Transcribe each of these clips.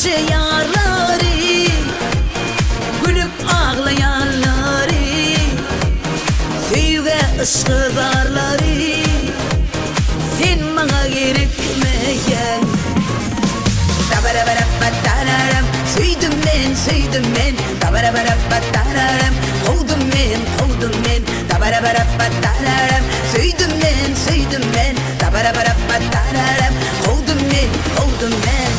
nice yarları, gülüp ağlayanları, sevge ışkıdarları, sen bana gerekmeyen. Tabarabarabbatararam, söyledim ben, tabarabarabbatararam, kovdum ben, tabarabarabbatararam, söyledim ben, tabarabarabbatararam, kovdum ben.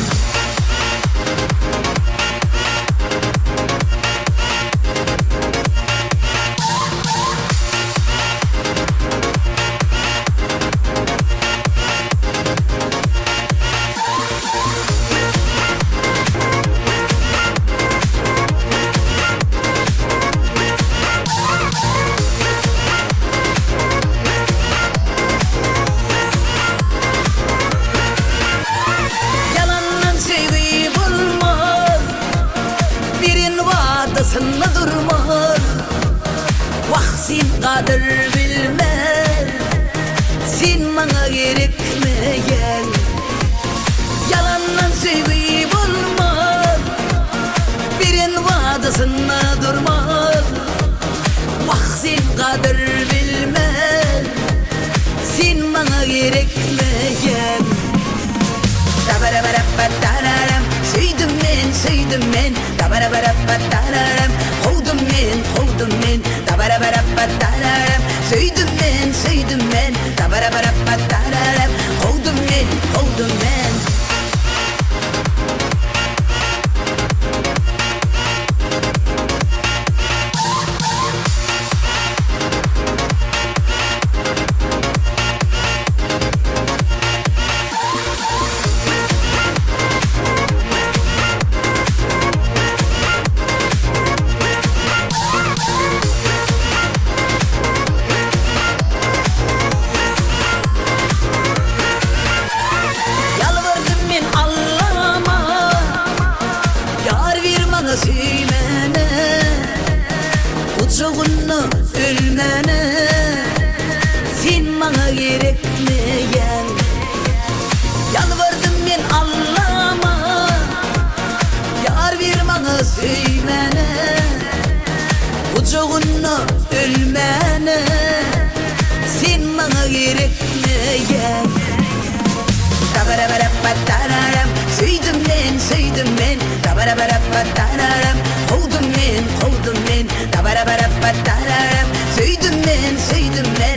Sınma durmaz, vaksin kadir bilmez, sen bana gerekmeyen. Yalandan sevgi bulmaz, birin vadasında durmaz, vaksin kadir bilmez, sen bana gerekmeyen. Tabarabarabbatararam, söyledim ben, tabarabarabbatararam, kovdum ben, tabarabarabbatararam, söyledim ben, tabarabarabbatararam, kovdum ben. Süymene, uçağını ölmene, sen bana gerekmeyen. Yalvardım ben Allah'ıma, yar bir bana süymene, uçağını ölmene, sen bana gerekmeyen. Tabarabarabbatararam, söyledim ben, tabarabarabbatararam, kovdum ben, tabarabarabbatararam, söyledim ben.